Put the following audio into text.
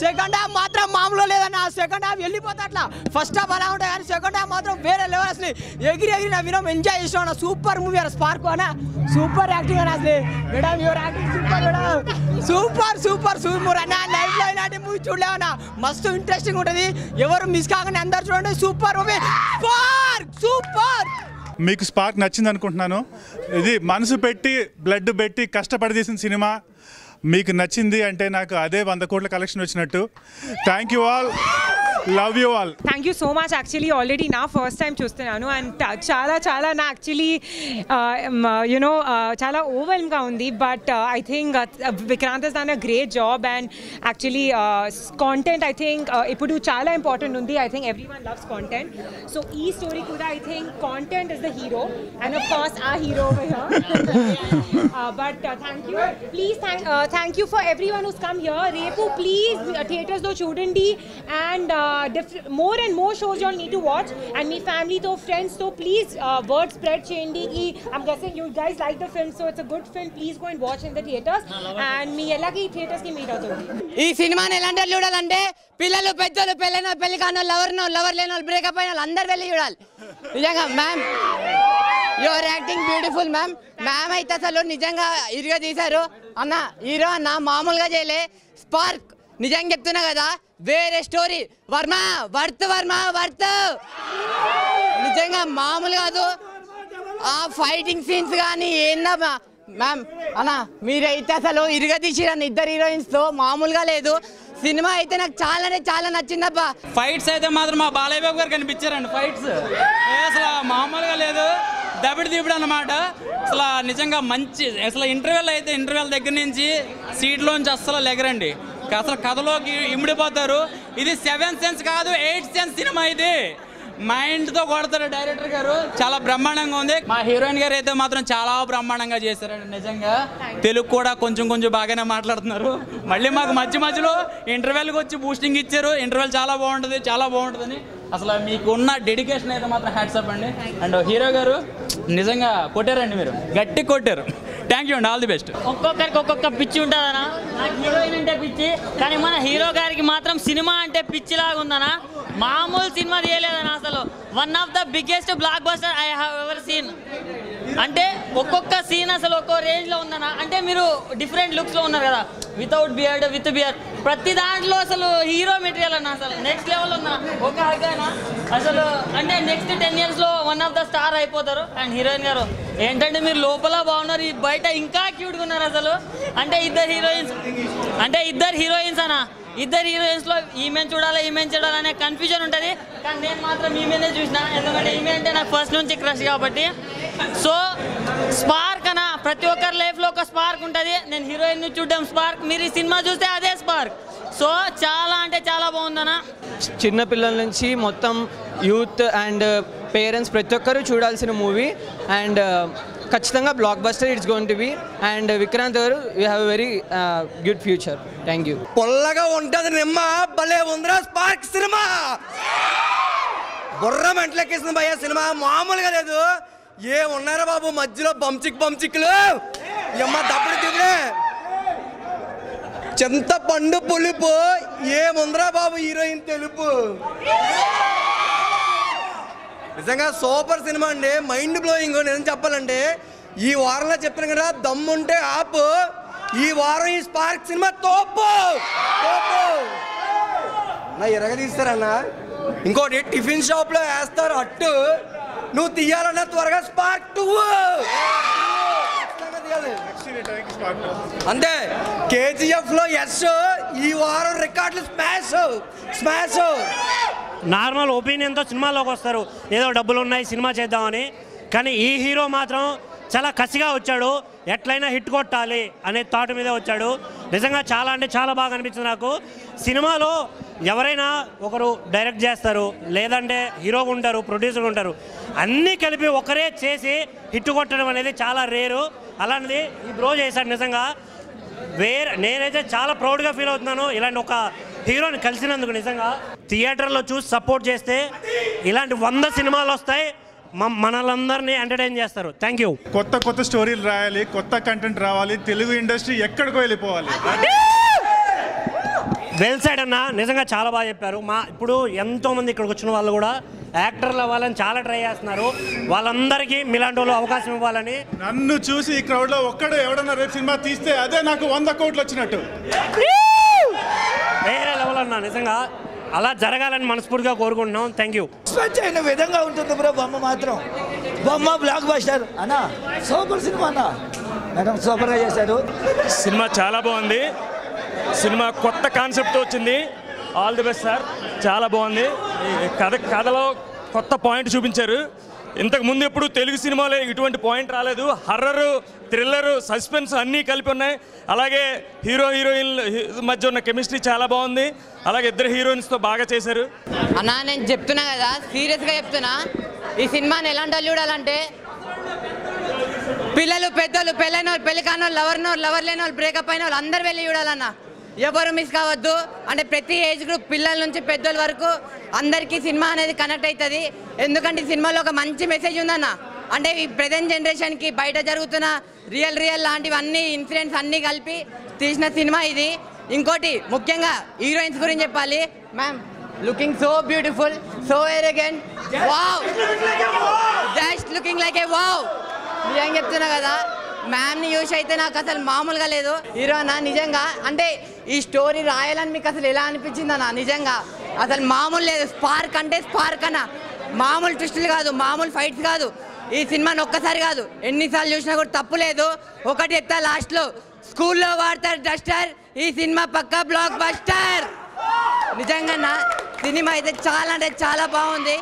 Second half మాత్రం మామూలు లేదన్న. సెకండ్ హాఫ్ వెళ్ళిపోతా అట్లా. ఫస్ట్ హాఫ్ అలా ఉంటాయి కానీ సెకండ్ హాఫ్ మాత్రం వేరే లెవెల్. అసలు ఎగిరి నవ్వినాం, ఎంజాయ్ చేసినాం అన్న. సూపర్ మూవీ అన్న. స్పార్క్ అన్న సూపర్ యాక్టింగ్ అన్న. అసలు madam your acting super madam. Super super super అన్న. లైఫ్ లో ఇలాంటి మూవీ చూడలేమన్నా. మస్తు ఇంట్రెస్టింగ్ ఉంటుంది. ఎవరు మిస్ కాగానే అందరు చూడండి. Super movie spark. సూపర్. మీకు స్పార్క్ నచ్చింది అనుకుంటున్నాను. ఇది మనసు పెట్టి బ్లడ్ పెట్టి కష్టపడి తీసిన సినిమా. మీకు నచ్చింది అంటే నాకు అదే 100 కోట్ల కలెక్షన్ వచ్చినట్టు. Thank you all. Love you all. Thank you so much. Actually already నా ఫస్ట్ టైం చూస్తున్నాను అండ్ చాలా నా యాక్చువల్లీ యునో చాలా ఓవర్వెల్మ్గా ఉంది. But I think Vikrant has done a great job and actually content I think ఇప్పుడు చాలా important ఉంది. I think every one loves content. So ఈ స్టోరీ కూడా I think content is the hero and of course ఆ hero over here. But thank you for everyone who's come here. రేపు please థియేటర్స్లో చూడండి and more and more shows you all need to watch and me family to friends so please word spread cheyandi. I'm guessing you guys like the film so it's a good film. Please go and watch in the theaters and me elagi theaters ki meet avutundi. ఈ సినిమాని ఎలాంటి చూడాలంటే పిల్లలు పెద్దలు పెళ్ళైన పెళ్లి కానో lover లేనో breakup అయిన అందరు వెళ్ళి చూడాలి. నిజంగా ma'am your acting beautiful ma'am. Ma'am అయితే అసలు నిజంగా ఇరుగా తీశారు అన్న. హీరో అన్న మామూలుగా చేయలే. స్పార్క్ నిజంగా చెప్తున్నా కదా వేరే స్టోరీ. వర్మ వర్త్ నిజంగా మామూలు కాదు. ఆ ఫైటింగ్ సీన్స్ కానీ ఏందా మ్యామ్ అన్న మీరైతే అసలు ఇరగదీసిరన్న ఇద్దరు హీరోయిన్స్తో మామూలుగా లేదు. సినిమా అయితే నాకు చాలా నచ్చిందబ్బా. ఫైట్స్ అయితే మాత్రం మా బాలయ్య బాబు గారు కనిపించారండి. ఫైట్స్ అసలు మామూలుగా లేదు. దబిడి అన్నమాట. అసలు నిజంగా మంచి అసలు ఇంటర్వెల్ దగ్గర నుంచి సీట్లోంచి అస్సలు లెగరండి. అసలు కథలోకి ఇమిడిపోతారు. ఇది 7th సెన్స్ కాదు 8th సెన్స్ సినిమా. ఇది మైండ్తో కొడతారు డైరెక్టర్ గారు. చాలా బ్రహ్మాండంగా ఉంది. మా హీరోయిన్ గారు అయితే మాత్రం చాలా బ్రహ్మాండంగా చేశారండి. నిజంగా తెలుగు కూడా కొంచెం బాగానే మాట్లాడుతున్నారు. మళ్ళీ మాకు మధ్యలో ఇంటర్వెల్కి వచ్చి బూస్టింగ్ ఇచ్చారు. ఇంటర్వెల్ చాలా బాగుంటుందని అసలు మీకు ఉన్న డెడికేషన్ అయితే మాత్రం హ్యాట్సప్ అండి. అండ్ హీరో గారు నిజంగా కొట్టారండి. మీరు గట్టి కొట్టారు. థ్యాంక్ యూ అండి. All the best. ఒక్కొక్కరికి ఒక్కొక్క పిచ్చి ఉంటుందనా. నాకు హీరోయిన్ అంటే పిచ్చి కానీ మన హీరో గారికి మాత్రం సినిమా అంటే పిచ్చిలాగా ఉందనా. మామూలు సినిమా తీయలేదనా. అసలు one of the biggest block buster I have ever seen. అంటే ఒక్కొక్క సీన్ అసలు ఒక్కో రేంజ్లో ఉందనా. అంటే మీరు డిఫరెంట్ లుక్స్లో ఉన్నారు కదా. వితౌట్ బియర్డ్ విత్ బియర్డ్ ప్రతి దాంట్లో అసలు హీరో మెటీరియల్ అన్న. అసలు నెక్స్ట్ లెవెల్ ఉందా. ఒక హగ్గానా అసలు అంటే నెక్స్ట్ 10 yearsలో వన్ ఆఫ్ ద స్టార్ అయిపోతారు. అండ్ హీరోయిన్ గారు ఏంటంటే మీరు లోపల బాగున్నారు, ఈ బయట ఇంకా క్యూట్గా ఉన్నారు అసలు. అంటే ఇద్దరు హీరోయిన్స్ అన్న. ఇద్దరు హీరోయిన్స్లో ఈమెను చూడాలి అనే కన్ఫ్యూజన్ ఉంటుంది. కానీ నేను మాత్రం ఈమెనే చూసిన. ఎందుకంటే ఈమె అంటే నాకు ఫస్ట్ నుంచి క్రష్ కాబట్టి. సో స్పార్క్ అన్న ప్రతి ఒక్కరి లైఫ్లో ఒక స్పార్క్ ఉంటుంది. నేను హీరోయిన్ని చూడడం స్పార్క్, మీరు ఈ సినిమా చూస్తే అదే స్పార్క్. సో చాలా అంటే చాలా బాగుందన్న. చిన్నపిల్లల నుంచి మొత్తం యూత్ అండ్ పేరెంట్స్ ప్రతి ఒక్కరు చూడాల్సిన మూవీ అండ్ ఖచ్చితంగా blockbuster it's going to be. And Vikrant గారు you have very good future. Thank you. పొల్లగా ఉంటుంది నిమ్మ భలే ఉందిరా స్పార్క్ సినిమా. బుర్ర మెంటలెక్కేసింది భయ్యా సినిమా. మామూలుగా లేదు. ఉన్నారా బాబు మధ్యలో బంచిక్లు ఎమ్మ దప్పుడు చింత పండు పులుపు. ఏముందిరా బాబు హీరోయిన్ తెలుపు. నిజంగా సూపర్ సినిమా అండి. Mind blowing. నేను చెప్పాలంటే ఈ వారంలో చెప్పిన కదా దమ్ముంటే ఆపు. ఈ వారం ఈ స్పార్క్ సినిమా తోపు నా ఎరగదీస్తారన్నా. ఇంకోటి టిఫిన్ షాప్లో వేస్తారు అట్టు. నువ్వు తీయాలన్నా త్వరగా స్పార్క్ 2 అంతే. KGFలో ఎస్. ఈ వారం రికార్డులు స్మాష్. నార్మల్ ఒపీనియన్తో సినిమాలోకి వస్తారు, ఏదో డబ్బులు ఉన్నాయి సినిమా చేద్దామని. కానీ ఈ హీరో మాత్రం చాలా కసిగా వచ్చాడు. ఎట్లయినా హిట్ కొట్టాలి అనే థాట్ మీదే వచ్చాడు. నిజంగా చాలా అంటే చాలా బాగా అనిపించింది నాకు. సినిమాలో ఎవరైనా ఒకరు డైరెక్ట్ చేస్తారు, లేదంటే హీరోగా ఉంటారు, ప్రొడ్యూసర్గా ఉంటారు. అన్నీ కలిపి ఒకరే చేసి హిట్ కొట్టడం అనేది చాలా రేరు. అలాంటిది ఈ బ్రో చేశాడు. నిజంగా నేనైతే చాలా ప్రౌడ్గా ఫీల్ అవుతున్నాను ఇలాంటి ఒక హీరోని కలిసినందుకు. నిజంగా థియేటర్లో చూసి సపోర్ట్ చేస్తే ఇలాంటి 100 సినిమాలు వస్తాయి. మనలందరినీ ఎంటర్టైన్ చేస్తారు. Thank you. కొత్త స్టోరీలు రాయాలి, కొత్త కంటెంట్ రావాలి, తెలుగు ఇండస్ట్రీ ఎక్కడికో వెళ్ళిపోవాలి. వెల్ సైడ్ అన్న, నిజంగా చాలా బాగా చెప్పారు. ఇప్పుడు ఎంతోమంది ఇక్కడికి వచ్చిన వాళ్ళు కూడా యాక్టర్లు అవ్వాలని చాలా ట్రై చేస్తున్నారు. వాళ్ళందరికీ మీలాంటి వాళ్ళు అవకాశం ఇవ్వాలని. నన్ను చూసి ఈ క్రౌడ్లో ఎవడన్నా రేపు సినిమా తీస్తే అదే నాకు 100 కోట్లు వచ్చినట్టు. వేరే లెవెల్ అన్న, నిజంగా అలా జరగాలని మనస్ఫూర్తిగా కోరుకుంటున్నాం. Thank you. ఎక్స్పెక్ట్ చేయని విధంగా ఉంటుంది బ్రో. బొమ్మ బ్లాక్ బస్టర్ అన్న, సూపర్ సినిమా అన్న. మేడం సూపర్గా చేశారు. సినిమా చాలా బాగుంది. సినిమా కొత్త కాన్సెప్ట్తో వచ్చింది. All the best sir. చాలా బాగుంది. కథలో కొత్త పాయింట్ చూపించారు. ఇంతకు ముందు ఎప్పుడు తెలుగు సినిమాలో ఇటువంటి పాయింట్ రాలేదు. హర్రరు, థ్రిల్లరు, సస్పెన్స్ అన్నీ కలిపి ఉన్నాయి. అలాగే హీరోయిన్ మధ్య ఉన్న కెమిస్ట్రీ చాలా బాగుంది. అలాగే ఇద్దరు హీరోయిన్స్తో బాగా చేశారు. అన్నా నేను చెప్తున్నా కదా, సీరియస్గా చెప్తున్నా, ఈ సినిమాని ఎలాంటి వాళ్ళు చూడాలంటే పిల్లలు, పెద్దలు, పెళ్ళైన వాళ్ళు, పెళ్లి కాని వాళ్ళు, లవర్ లేని వాళ్ళు, బ్రేకప్ అయిన వాళ్ళు అందరు వెళ్ళి చూడాలన్నా. ఎవరు మిస్ కావద్దు. అంటే ప్రతి ఏజ్ గ్రూప్, పిల్లల నుంచి పెద్దల వరకు అందరికీ సినిమా అనేది కనెక్ట్ అవుతుంది. ఎందుకంటే ఈ సినిమాలో ఒక మంచి మెసేజ్ ఉందన్న. అంటే ఈ ప్రజెంట్ జనరేషన్కి బయట జరుగుతున్న రియల్ లాంటివన్నీ ఇన్సిడెంట్స్ అన్నీ కలిపి తీసిన సినిమా ఇది. ఇంకోటి ముఖ్యంగా హీరోయిన్స్ గురించి చెప్పాలి. Ma'am looking so beautiful, so elegant, wow, just looking like ఏ వావ్. నిజంగా చెప్తున్నా కదా, మ్యామ్ని చూసి అయితే నాకు అసలు మామూలుగా లేదు. హీరోనా నిజంగా అంటే ఈ స్టోరీ రాయాలని మీకు అసలు ఎలా అనిపించింది అన్న? నిజంగా అసలు మామూలు లేదు. స్పార్క్ అంటే స్పార్క్ అన్న. మామూలు ట్విస్టులు కాదు, మామూలు ఫైట్స్ కాదు. ఈ సినిమాని ఒక్కసారి కాదు ఎన్నిసార్లు చూసినా కూడా తప్పు లేదు. ఒకటి చెప్తా లాస్ట్లో, స్కూల్లో వాడతారు డస్టర్. ఈ సినిమా పక్కా బ్లాక్ బస్టర్. నిజంగా సినిమా అయితే చాలా అంటే చాలా బాగుంది.